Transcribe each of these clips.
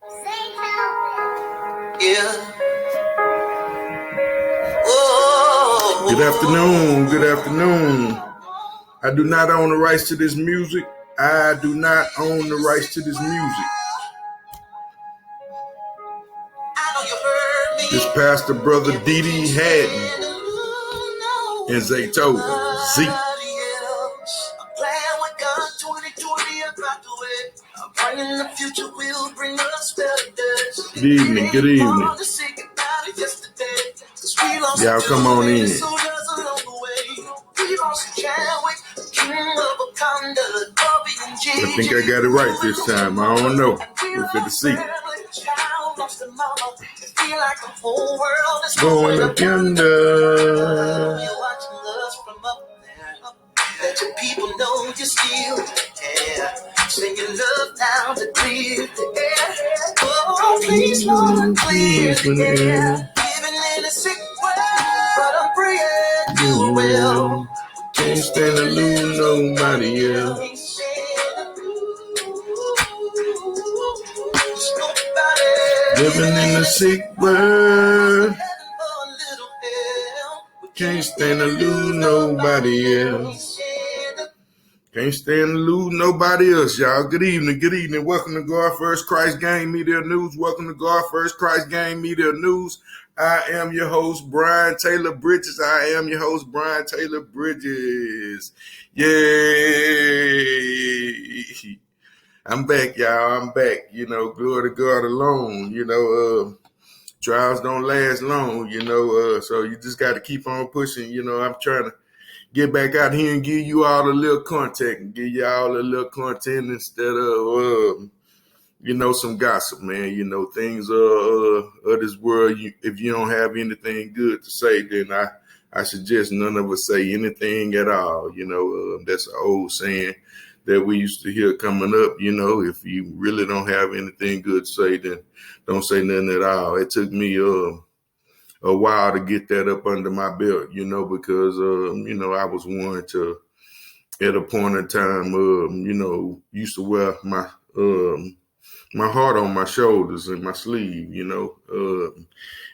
Yeah. Oh. Good afternoon. Good afternoon. I do not own the rights to this music. I do not own the rights to this music. This pastor brother D.D. Haddon and Zaytoven. Zeke. Good evening, good evening. Y'all come on in. I think I got it right this time. I don't know. We're fit to see. Going under. Let your people know you still care. Sing your love down to clear the air. Oh, please, Lord, clear the air. Living in a sick world, but I'm praying you will. Can't stand to lose nobody else. Living in a sick world. Can't stand to lose nobody else. Can't stand to lose nobody else, y'all. Good evening, good evening. Welcome to God First Christ Gang Media News. Welcome to God First Christ Gang Media News. I am your host, Brian Taylor Bridges. Yay! I'm back, y'all. I'm back. Glory to God alone. Trials don't last long, so you just got to keep on pushing. I'm trying to get back out here and give you all a little content and give y'all a little content instead of, some gossip, man. Things of this world, if you don't have anything good to say, then I suggest none of us say anything at all. That's an old saying that we used to hear coming up. If you really don't have anything good to say, then don't say nothing at all. It took me a while to get that up under my belt, because, I was one to, at a point in time, used to wear my heart on my shoulders and my sleeve,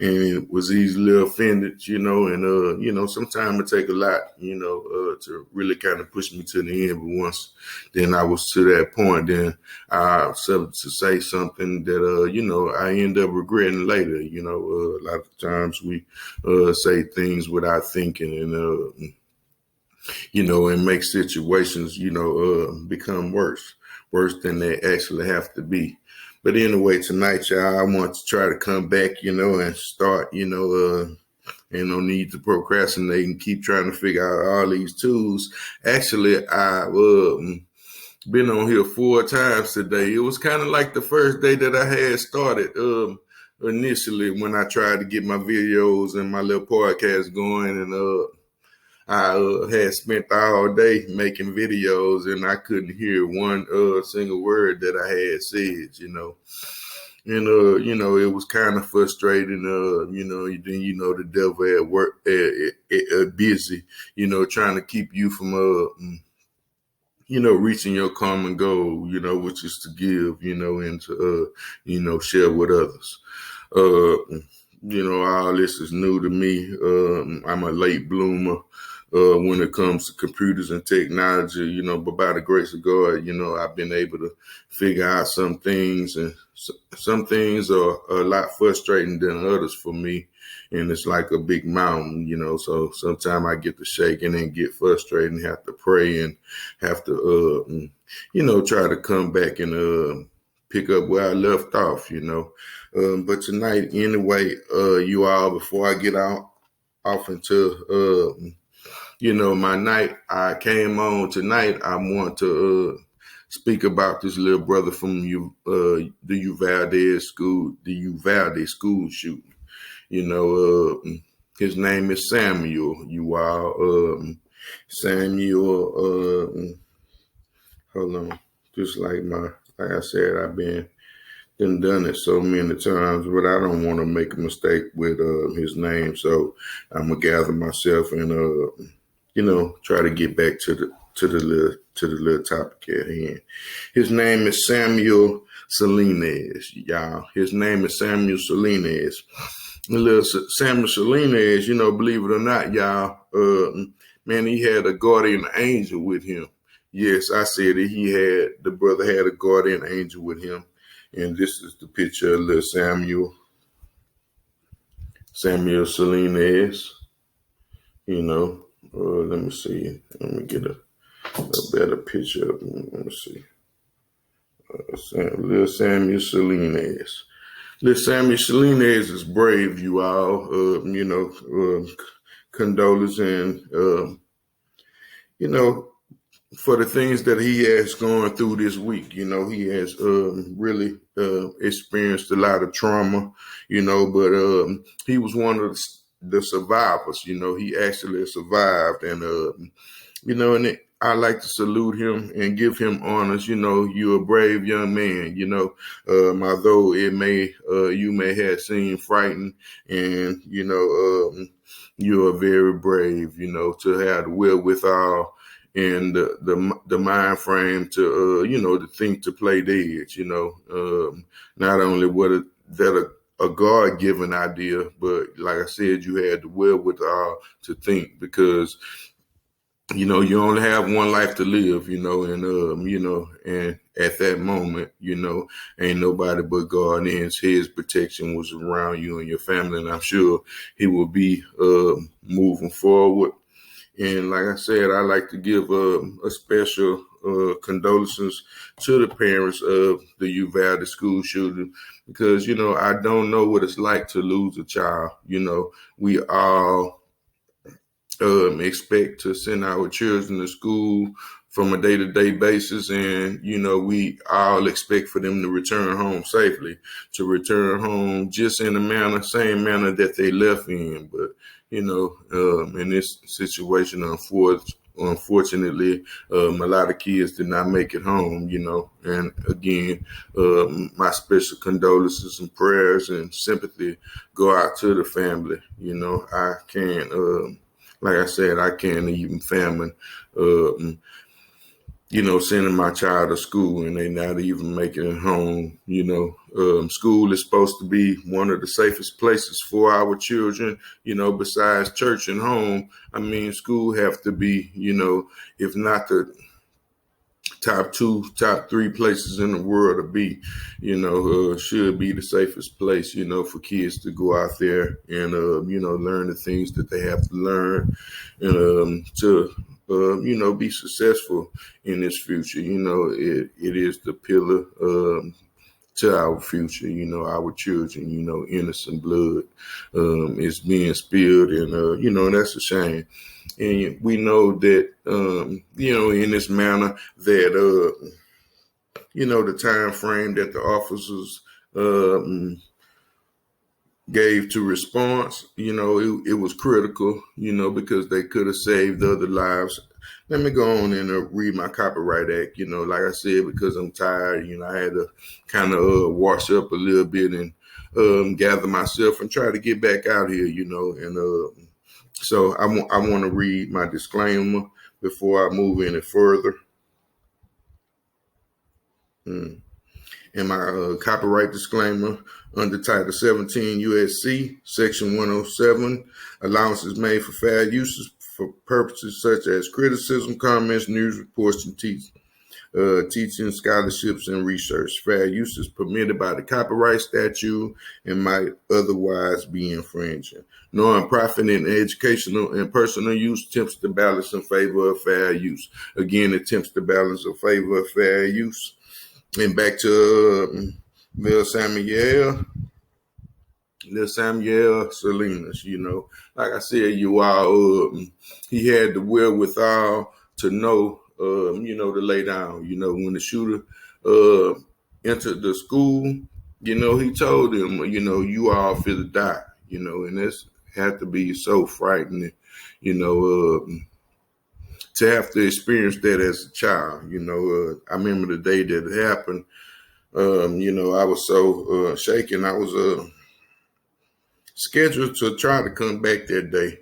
and it was easily offended, and, sometimes it take a lot, to really kind of push me to the end. But once then I was to that point, then I started to say something that, I end up regretting later. A lot of times we say things without thinking and, and make situations, become worse than they actually have to be. But anyway, tonight, y'all, I want to try to come back, and start, ain't no need to procrastinate and keep trying to figure out all these tools. Actually, I've been on here 4 times today. It was kind of like the first day that I had started initially when I tried to get my videos and my little podcast going, and I had spent all day making videos and I couldn't hear one single word that I had said, And, it was kind of frustrating, then, the devil at work, busy, trying to keep you from, reaching your common goal, which is to give, and to, share with others. All this is new to me. I'm a late bloomer. When it comes to computers and technology, but by the grace of God, I've been able to figure out some things, and some things are a lot frustrating than others for me. And it's like a big mountain, so sometimes I get to shaking and get frustrated and have to pray and have to, try to come back and pick up where I left off, But tonight, anyway, you all, before I get off into, my night, I came on tonight. I want to speak about this little brother from the Uvalde school shooting. His name is Samuel. You all, Samuel. Hold on, just like I said, I've been done it so many times, but I don't want to make a mistake with his name, so I'm gonna gather myself and try to get back to the little topic at hand. His name is Samuel Salinas, y'all. His name is Samuel Salinas. And little Samuel Salinas, believe it or not, y'all, man, he had a guardian angel with him. Yes, I said that the brother had a guardian angel with him. And this is the picture of little Samuel Salinas. Let me see. Let me get a better picture of him. Let me see. Little Samuel Salinas. Little Samuel Salinas is brave, you all. Condolences and, for the things that he has gone through this week. He has really experienced a lot of trauma, but he was one of the survivors. He actually survived. And, I like to salute him and give him honors. You're a brave young man, although you may have seemed frightened and, you are very brave, to have the wherewithal and the mind frame to to think to play dead. Not only that a God given idea, but like I said, you had the wherewithal to think, because you only have one life to live, and at that moment, ain't nobody but God, and his protection was around you and your family, and I'm sure he will be moving forward. And like I said, I like to give a special condolences to the parents of the Uvalde school shooting, because, I don't know what it's like to lose a child. We all expect to send our children to school from a day-to-day basis. And, we all expect for them to return home safely, to return home just in the same manner that they left in. But, in this situation, unfortunately, a lot of kids did not make it home, and again, my special condolences and prayers and sympathy go out to the family. I can't, like I said, I can't even fathom, sending my child to school and they not even making it home. School is supposed to be one of the safest places for our children, besides church and home. I mean, school have to be, if not the top 3 places in the world to be, should be the safest place, for kids to go out there and, learn the things that they have to learn and to, be successful in this future. It is the pillar to our future, our children, innocent blood is being spilled, and, that's a shame. And we know that, in this manner that, the time frame that the officers gave to response, it was critical, because they could have saved other lives. Let me go on and read my Copyright Act, like I said, because I'm tired, I had to kind of wash up a little bit and gather myself and try to get back out here, and so I want to read my disclaimer before I move any further. In my copyright disclaimer, under Title 17 U.S.C. Section 107, allowances made for fair uses for purposes such as criticism, comments, news reports, and teaching, scholarships, and research. Fair use is permitted by the copyright statute and might otherwise be infringing. Non-profit and educational and personal use attempts to balance in favor of fair use. Again, attempts to balance in favor of fair use. And back to Little Samuel Salinas, like I said, he had the wherewithal to know, to lay down, when the shooter entered the school, he told him, you all feel to die, and this had to be so frightening, to have to experience that as a child. I remember the day that it happened. I was so shaken. I was scheduled to try to come back that day.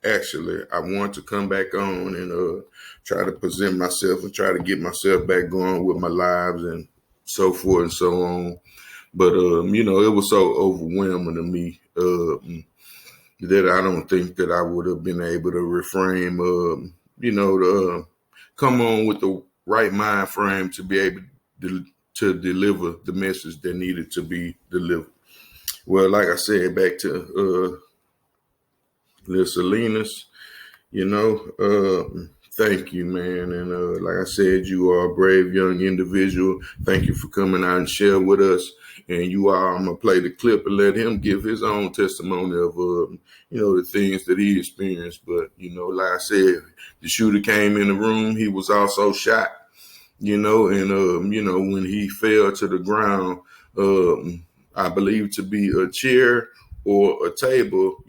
Actually, I want to come back on and try to present myself and try to get myself back going with my lives and so forth and so on. But it was so overwhelming to me that I don't think that I would have been able to reframe, to come on with the right mind frame to be able to deliver the message that needed to be delivered. Well, like I said, back to Liz Salinas, thank you, man. And like I said, you are a brave young individual. Thank you for coming out and share with us. And I'm going to play the clip and let him give his own testimony of, the things that he experienced. But, like I said, the shooter came in the room. He was also shot, and, when he fell to the ground, I believe to be a chair or a table,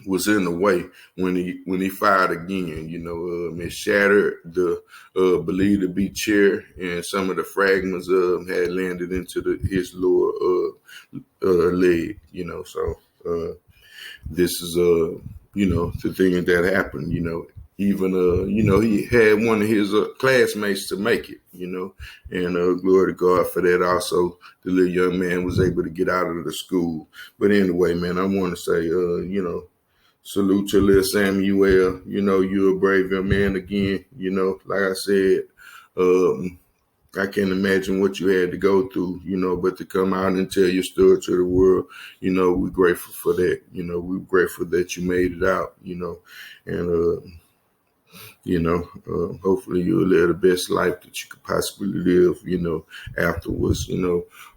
was in the way when he fired again. It shattered the believed to be chair, and some of the fragments had landed into his lower leg. So this is the thing that happened. Even he had one of his classmates to make it. And glory to God for that. Also, the little young man was able to get out of the school. But anyway, man, I want to say salute to little Samuel. You're a brave young man again. Like I said, I can't imagine what you had to go through, but to come out and tell your story to the world, we're grateful for that. We're grateful that you made it out, and, hopefully you'll live the best life that you could possibly live, afterwards,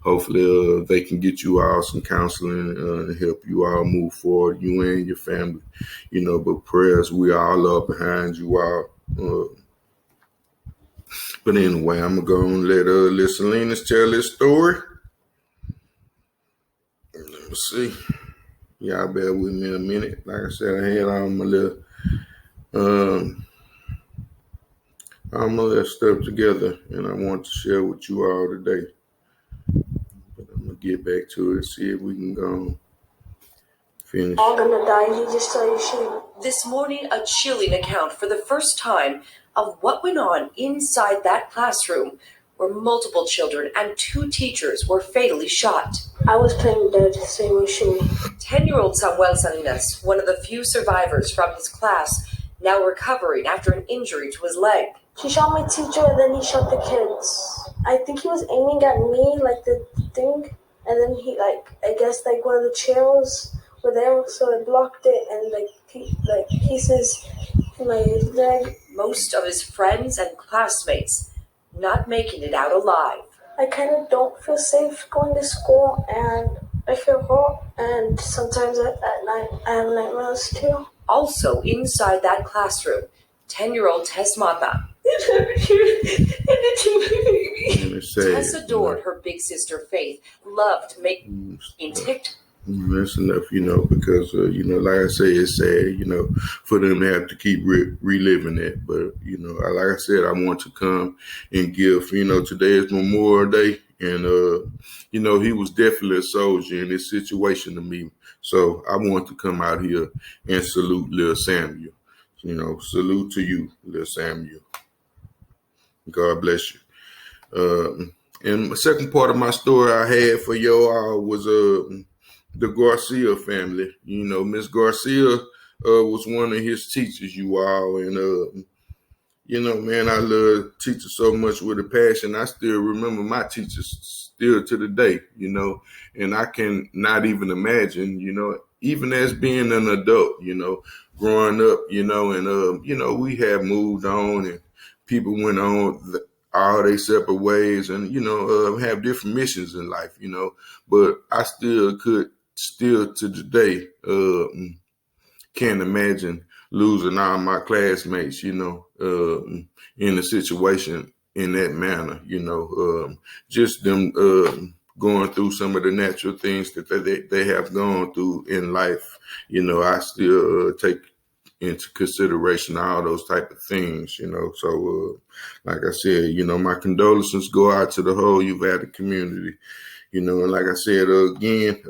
hopefully they can get you all some counseling and help you all move forward, you and your family, but prayers, we all are behind you all. But anyway, I'm going to go and let Liz Salinas tell this story. Let's see. Y'all bear with me a minute. Like I said, I had all my little stuff together, and I want to share with you all today. But I'm going to get back to it and see if we can go finish. All gonna die, you just tell your shit. This morning, a chilling account for the first time of what went on inside that classroom where multiple children and 2 teachers were fatally shot. I was playing dead, same as she. 10-year-old Samuel Salinas, one of the few survivors from his class, now recovering after an injury to his leg. He shot my teacher and then he shot the kids. I think he was aiming at me, like the thing, and then he, I guess one of the chairs were there, so it blocked it, and pieces in my leg. Most of his friends and classmates not making it out alive. I kind of don't feel safe going to school, and I feel hot, and sometimes at night I have nightmares too. Also inside that classroom, 10-year-old Tess Mata. Tess adored her big sister Faith, loved making TikTok. That's enough, because, like I say, it's sad, for them to have to keep reliving it. But, like I said, I want to come and give, today is Memorial Day. And, he was definitely a soldier in this situation to me. So I want to come out here and salute Lil Samuel. Salute to you, Lil Samuel. God bless you. And the second part of my story I had for y'all was the Garcia family. Miss Garcia was one of his teachers, you all. And, man, I love teachers so much with a passion. I still remember my teachers still to the day, and I can not even imagine, even as being an adult, growing up, and, we have moved on and people went on all their separate ways and, have different missions in life, but I still to today, can't imagine losing all my classmates, in a situation in that manner, just them going through some of the natural things that they have gone through in life. I still take into consideration all those type of things, So, like I said, my condolences go out to the whole Uvalde community, and like I said, again,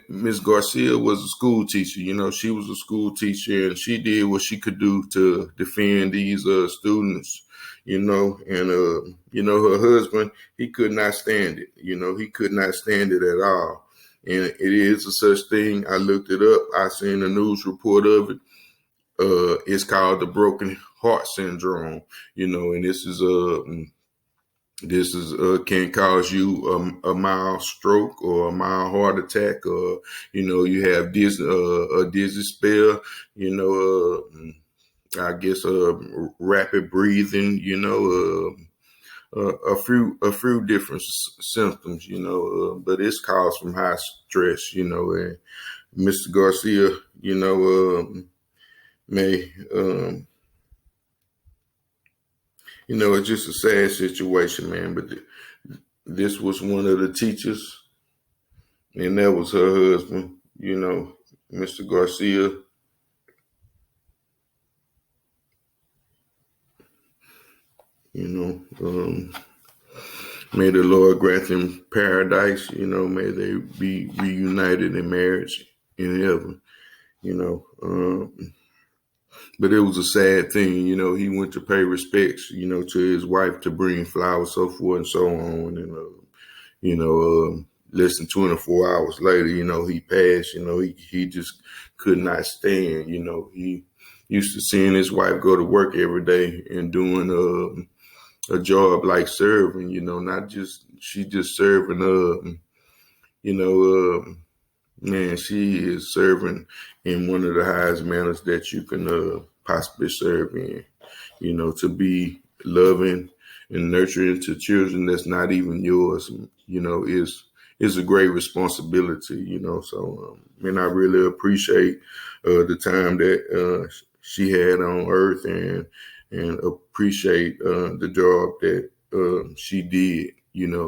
Ms. Garcia was a school teacher. She was a school teacher and she did what she could do to defend these students, her husband, he could not stand it. He could not stand it at all. And it is a such thing. I looked it up. I seen a news report of it. It's called the broken heart syndrome, and this is can cause you a mild stroke or a mild heart attack, or you have a dizzy spell, I guess rapid breathing, a few different symptoms, but it's caused from high stress, and Mr. Garcia, may it's just a sad situation, man. But this was one of the teachers, and that was her husband, Mr. Garcia. May the Lord grant them paradise. May they be reunited in marriage in heaven. But it was a sad thing. He went to pay respects, to his wife, to bring flowers, so forth and so on. And, less than 24 hours later, he passed. He just could not stand. He used to seeing his wife go to work every day and doing a job like serving, not just, she just serving, man, she is serving in one of the highest manners that you can possibly serve in, to be loving and nurturing to children that's not even yours, is a great responsibility, so, and I really appreciate the time that she had on earth, and appreciate the job that she did,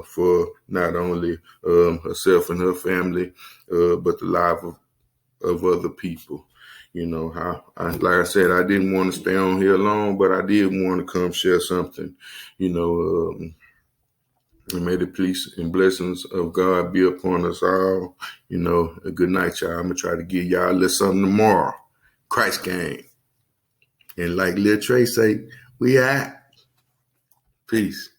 for not only herself and her family, but the life of other people. Like I said, I didn't want to stay on here long, but I did want to come share something, and may the peace and blessings of God be upon us all. A good night, y'all. I'm going to try to give y'all a little something tomorrow. Christ gang. And like Lil Trey say, we out. Peace.